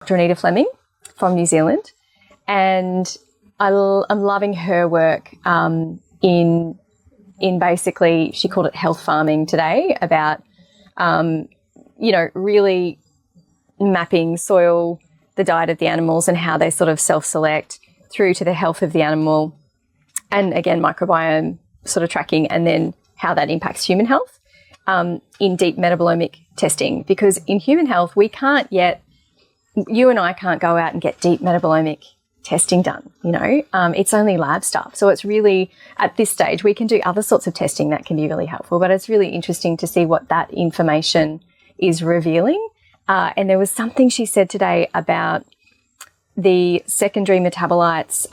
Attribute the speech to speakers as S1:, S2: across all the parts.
S1: Dr. Anita Fleming from New Zealand, and I'm loving her work in basically, she called it health farming today, about really mapping soil, the diet of the animals and how they sort of self-select through to the health of the animal, and again microbiome sort of tracking, and then how that impacts human health in deep metabolomic testing. Because in human health, we can't yet, you and I can't go out and get deep metabolomic testing done, it's only lab stuff. So it's really, at this stage, we can do other sorts of testing that can be really helpful, but it's really interesting to see what that information is revealing. And there was something she said today about the secondary metabolites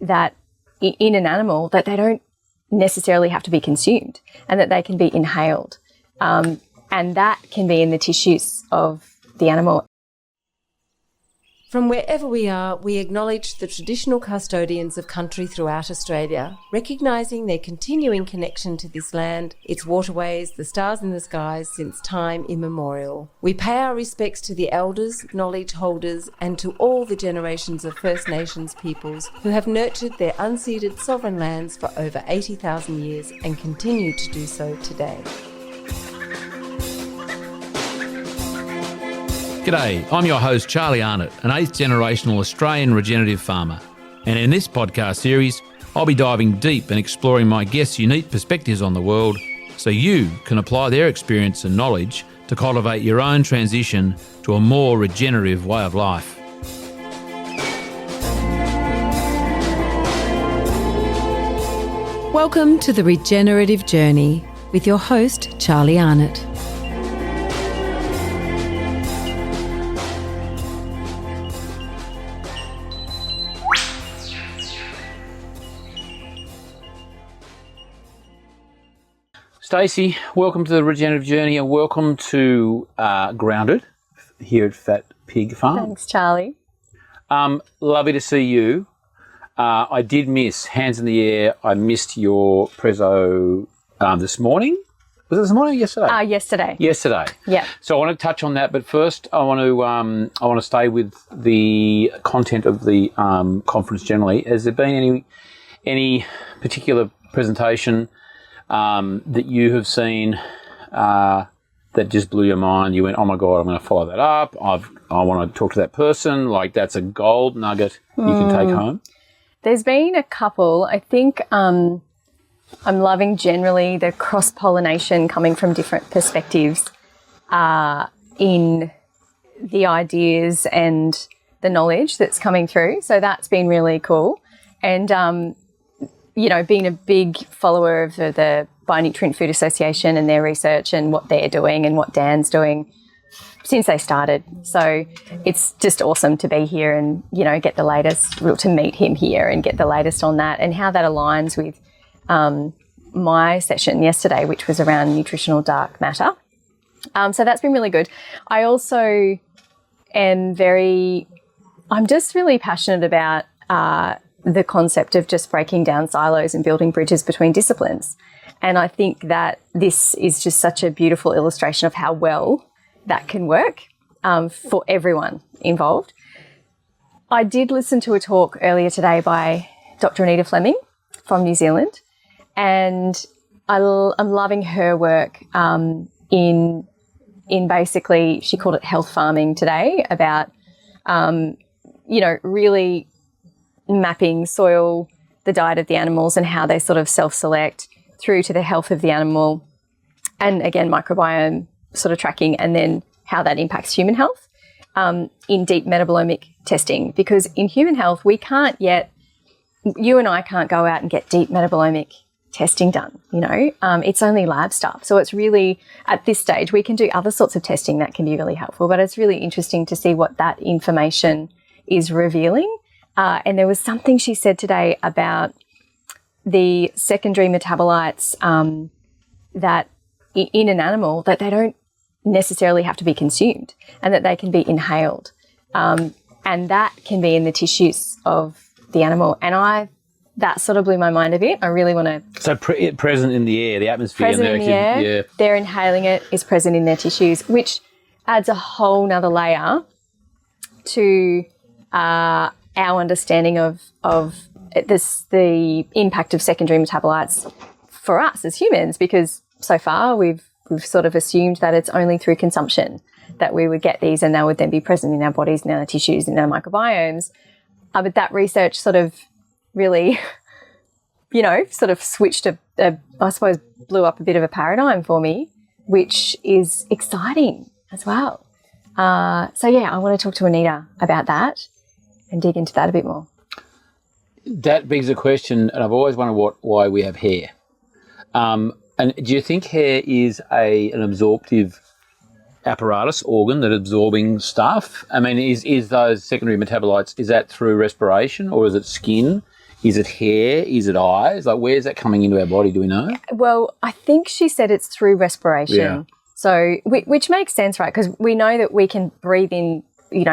S1: that in an animal, that they don't necessarily have to be consumed, and that they can be inhaled. And that can be in the tissues of the animal.
S2: From wherever we are, we acknowledge the traditional custodians of country throughout Australia, recognising their continuing connection to this land, its waterways, the stars in the skies since time immemorial. We pay our respects to the elders, knowledge holders, and to all the generations of First Nations peoples who have nurtured their unceded sovereign lands for over 80,000 years and continue to do so today.
S3: G'day, I'm your host Charlie Arnott, an 8th generational Australian regenerative farmer. And in this podcast series, I'll be diving deep and exploring my guests' unique perspectives on the world so you can apply their experience and knowledge to cultivate your own transition to a more regenerative way of life.
S2: Welcome to the Regenerative Journey with your host Charlie Arnott.
S3: Stacey, welcome to the Regenerative Journey and welcome to Grounded here at Fat Pig Farm.
S1: Thanks, Charlie.
S3: Lovely to see you. I did miss, hands in the air, I missed your prezzo this morning. Was it this morning or yesterday?
S1: Yesterday.
S3: Yesterday.
S1: Yeah.
S3: So I want to touch on that, but first I want to stay with the content of the conference generally. Has there been any particular presentation that you have seen that just blew your mind? You went, oh my God, I'm going to follow that up. I want to talk to that person. Like, that's a gold nugget you can take home.
S1: There's been a couple. I think I'm loving generally the cross-pollination coming from different perspectives in the ideas and the knowledge that's coming through. So that's been really cool. And being a big follower of the Bionutrient Food Association and their research and what they're doing and what Dan's doing since they started. So it's just awesome to be here and, get the latest, to meet him here and get the latest on that and how that aligns with my session yesterday, which was around Nutritional Dark Matter. So that's been really good. I also I'm just really passionate about the concept of just breaking down silos and building bridges between disciplines. And I think that this is just such a beautiful illustration of how well that can work for everyone involved. I did listen to a talk earlier today by Dr. Anita Fleming from New Zealand, and I'm loving her work in basically, she called it health farming today, about, really mapping soil, the diet of the animals and how they sort of self-select through to the health of the animal, and again microbiome sort of tracking, and then how that impacts human health in deep metabolomic testing. Because in human health, we can't yet, you and I can't go out and get deep metabolomic testing done, it's only lab stuff. So it's really, at this stage, we can do other sorts of testing that can be really helpful, but it's really interesting to see what that information is revealing. And there was something she said today about the secondary metabolites that in an animal, that they don't necessarily have to be consumed, and that they can be inhaled. And that can be in the tissues of the animal. And that sort of blew my mind a bit. I really want to...
S3: So present in the air, the atmosphere.
S1: Present in the air. Yeah. They're inhaling it, is present in their tissues, which adds a whole nother layer to our understanding of the impact of secondary metabolites for us as humans, because so far we've sort of assumed that it's only through consumption that we would get these, and they would then be present in our bodies, in our tissues, in our microbiomes. But that research sort of really, sort of switched I suppose, blew up a bit of a paradigm for me, which is exciting as well. I want to talk to Anita about that and dig into that a bit more.
S3: That begs a question, and I've always wondered why we have hair. And do you think hair is an absorptive apparatus, organ, that absorbing stuff? I mean, is those secondary metabolites, is that through respiration, or is it skin? Is it hair? Is it eyes? Like, where's that coming into our body? Do we know?
S1: Well, I think she said it's through respiration.
S3: Yeah.
S1: So, which makes sense, right? Because we know that we can breathe in,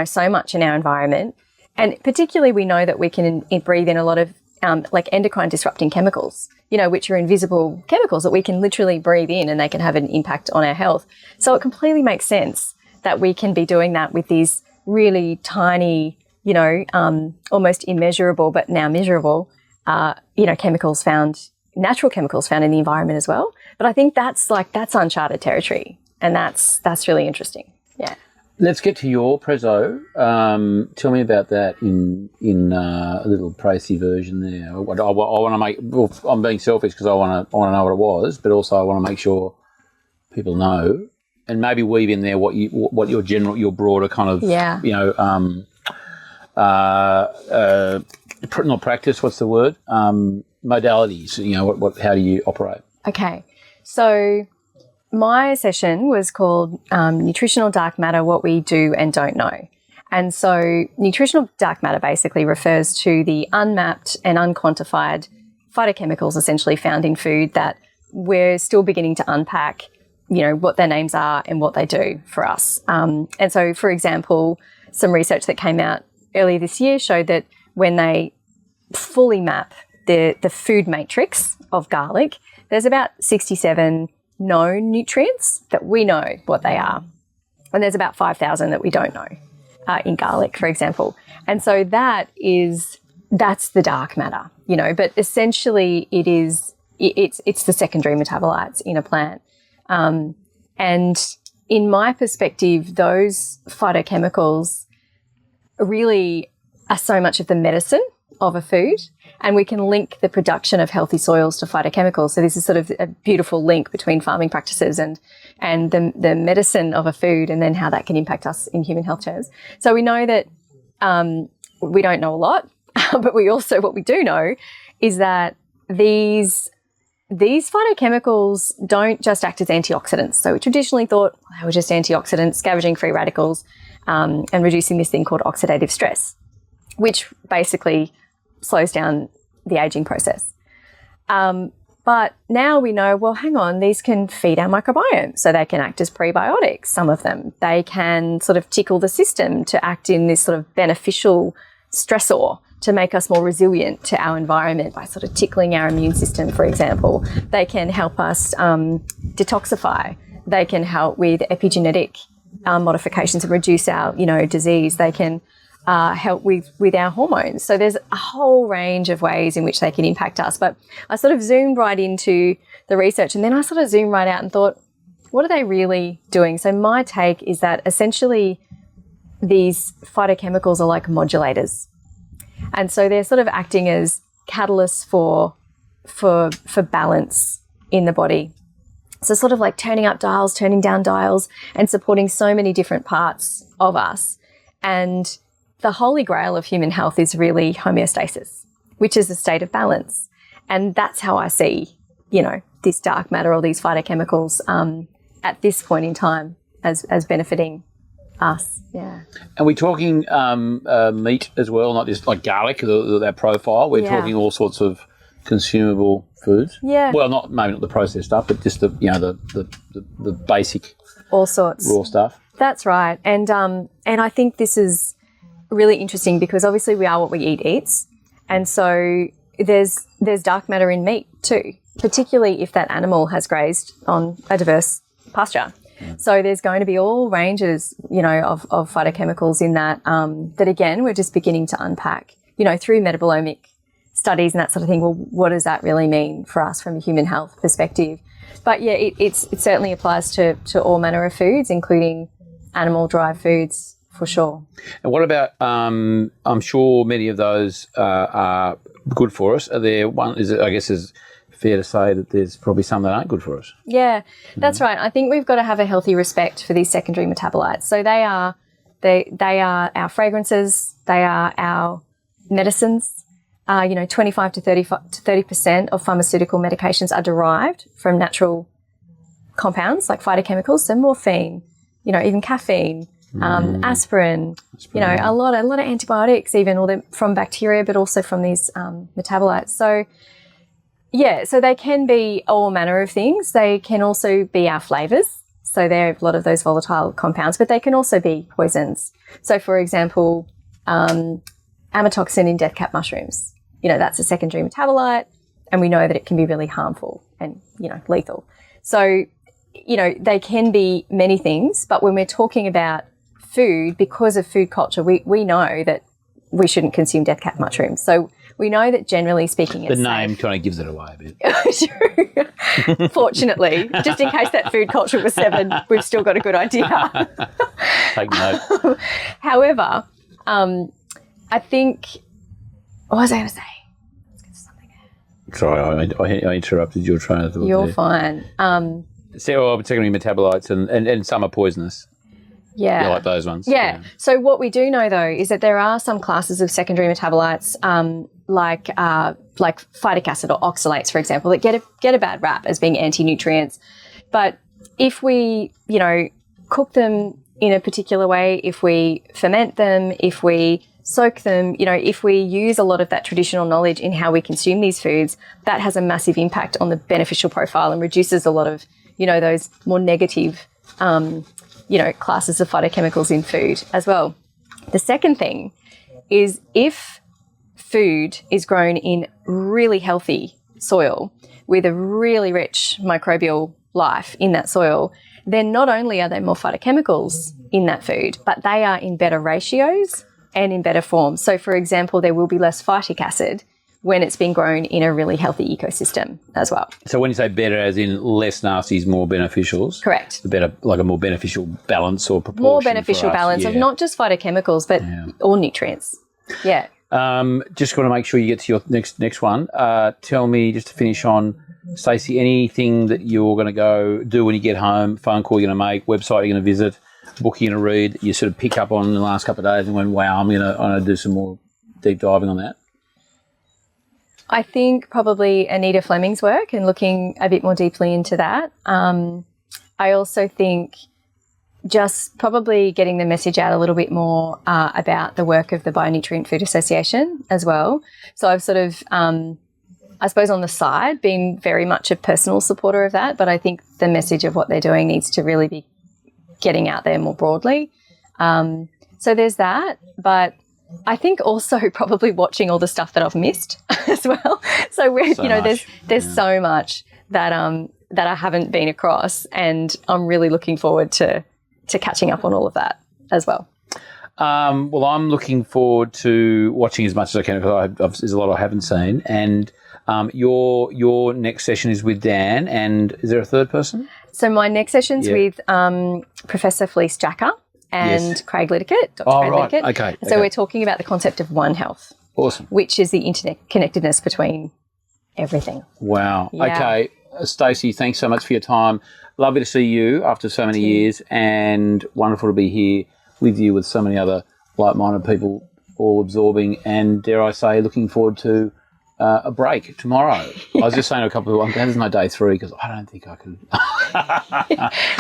S1: so much in our environment. And particularly we know that we can breathe in a lot of like endocrine disrupting chemicals, which are invisible chemicals that we can literally breathe in and they can have an impact on our health. So it completely makes sense that we can be doing that with these really tiny, almost immeasurable, but now measurable, chemicals natural chemicals found in the environment as well. But I think that's uncharted territory, and that's really interesting. Yeah.
S3: Let's get to your prezzo. Tell me about that in a little précis version there. I want to make. Well, I'm being selfish because I want to know what it was, but also I want to make sure people know, and maybe weave in there what your broader kind of not practice. What's the word? Modalities. How do you operate?
S1: Okay, so my session was called Nutritional Dark Matter, What We Do and Don't Know. And so nutritional dark matter basically refers to the unmapped and unquantified phytochemicals essentially found in food that we're still beginning to unpack, what their names are and what they do for us. And so, for example, some research that came out earlier this year showed that when they fully map the food matrix of garlic, there's about 67 known nutrients that we know what they are. And there's about 5,000 that we don't know in garlic, for example. And so that's the dark matter, but essentially it's the secondary metabolites in a plant. And in my perspective, those phytochemicals really are so much of the medicine of a food, and we can link the production of healthy soils to phytochemicals. So this is sort of a beautiful link between farming practices and the medicine of a food, and then how that can impact us in human health terms. So we know that we don't know a lot, but what we do know is that these phytochemicals don't just act as antioxidants. So we traditionally thought they were just antioxidants, scavenging free radicals, and reducing this thing called oxidative stress, which basically slows down the aging process. But now we know, well, hang on, these can feed our microbiome. So they can act as prebiotics, some of them. They can sort of tickle the system to act in this sort of beneficial stressor to make us more resilient to our environment by sort of tickling our immune system, for example. They can help us detoxify. They can help with epigenetic modifications and reduce our, disease. They can help with our hormones. So there's a whole range of ways in which they can impact us. But I sort of zoomed right into the research, and then I sort of zoomed right out and thought, what are they really doing? So my take is that essentially these phytochemicals are like modulators. And so they're sort of acting as catalysts for balance in the body. So sort of like turning up dials, turning down dials, and supporting so many different parts of us. And the holy grail of human health is really homeostasis, which is a state of balance. And that's how I see, this dark matter or these phytochemicals at this point in time as benefiting us. Yeah.
S3: And we're talking meat as well, not just like garlic, that profile. We're talking all sorts of consumable foods.
S1: Yeah.
S3: Well, maybe not the processed stuff, but just the basic,
S1: all sorts
S3: raw stuff.
S1: That's right. And I think this is really interesting because obviously we are what we eats. And so there's dark matter in meat too, particularly if that animal has grazed on a diverse pasture. So there's going to be all ranges, of phytochemicals in that, that again, we're just beginning to unpack, through metabolomic studies and that sort of thing. Well, what does that really mean for us from a human health perspective? But yeah, it certainly applies to all manner of foods, including animal-derived foods, for sure.
S3: And what about, I'm sure many of those are good for us. Are there I guess is fair to say that there's probably some that aren't good for us?
S1: Yeah, that's right. I think we've got to have a healthy respect for these secondary metabolites. So they are our fragrances, they are our medicines. 25 to 30% of pharmaceutical medications are derived from natural compounds like phytochemicals, so morphine, even caffeine, aspirin, a lot of antibiotics, even from bacteria, but also from these metabolites. So, yeah, so they can be all manner of things. They can also be our flavours. So there are a lot of those volatile compounds, but they can also be poisons. So, for example, amatoxin in death cap mushrooms. That's a secondary metabolite, and we know that it can be really harmful and, lethal. So, they can be many things, but when we're talking about food, because of food culture, we know that we shouldn't consume death cap mushrooms. So we know that generally speaking, it's
S3: the name kind of gives it away a bit.
S1: True. Fortunately, just in case that food culture was 7, we've still got a good idea.
S3: Take note.
S1: However, I think, what was I going to say? Let's get to something.
S3: Sorry, I interrupted your train of thought.
S1: You're
S3: there.
S1: fine.
S3: Secondary metabolites and some are poisonous.
S1: Yeah.
S3: Like those ones.
S1: Yeah. So what we do know, though, is that there are some classes of secondary metabolites, like phytic acid or oxalates, for example, that get a bad rap as being anti-nutrients. But if we, cook them in a particular way, if we ferment them, if we soak them, if we use a lot of that traditional knowledge in how we consume these foods, that has a massive impact on the beneficial profile and reduces a lot of, those more negative classes of phytochemicals in food as well. The second thing is if food is grown in really healthy soil with a really rich microbial life in that soil, then not only are there more phytochemicals in that food, but they are in better ratios and in better form. So, for example, there will be less phytic acid when it's been grown in a really healthy ecosystem as well.
S3: So when you say better, as in less nasties, more beneficials?
S1: Correct.
S3: Better, like a more beneficial balance or proportion.
S1: More beneficial balance of not just phytochemicals, but all nutrients. Yeah.
S3: Just want to make sure you get to your next one. Tell me, just to finish on, Stacey, anything that you're going to go do when you get home, phone call you're going to make, website you're going to visit, book you're going to read, you sort of pick up on in the last couple of days and went, wow, I'm going to do some more deep diving on that?
S1: I think probably Anita Fleming's work and looking a bit more deeply into that. I also think just probably getting the message out a little bit more about the work of the Bionutrient Food Association as well. So I've sort of, I suppose on the side, been very much a personal supporter of that, but I think the message of what they're doing needs to really be getting out there more broadly. So there's that, but I think also probably watching all the stuff that I've missed as well. So we're, there's so much that I haven't been across, and I'm really looking forward to catching up on all of that as well.
S3: Well, I'm looking forward to watching as much as I can because there's a lot I haven't seen. And your next session is with Dan, and is there a third person?
S1: So my next session's with Professor Felice Jacker and Craig Liddickett, Dr. Craig Liddickett.
S3: Okay.
S1: So we're talking about the concept of One Health.
S3: Awesome.
S1: Which is the interconnectedness between everything.
S3: Wow.
S1: Yeah.
S3: Okay. Stacey, thanks so much for your time. Lovely to see you after so many years, and wonderful to be here with you with so many other like-minded people, all absorbing, and dare I say, looking forward to a break tomorrow. I was just saying to a couple of people, this is my day 3 because I don't think I can.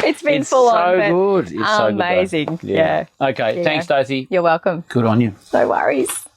S1: It's been full on.
S3: It's so good. It's so
S1: amazing.
S3: good. Yeah. Okay.
S1: Yeah.
S3: Thanks, Stacey.
S1: You're welcome.
S3: Good on you.
S1: No worries.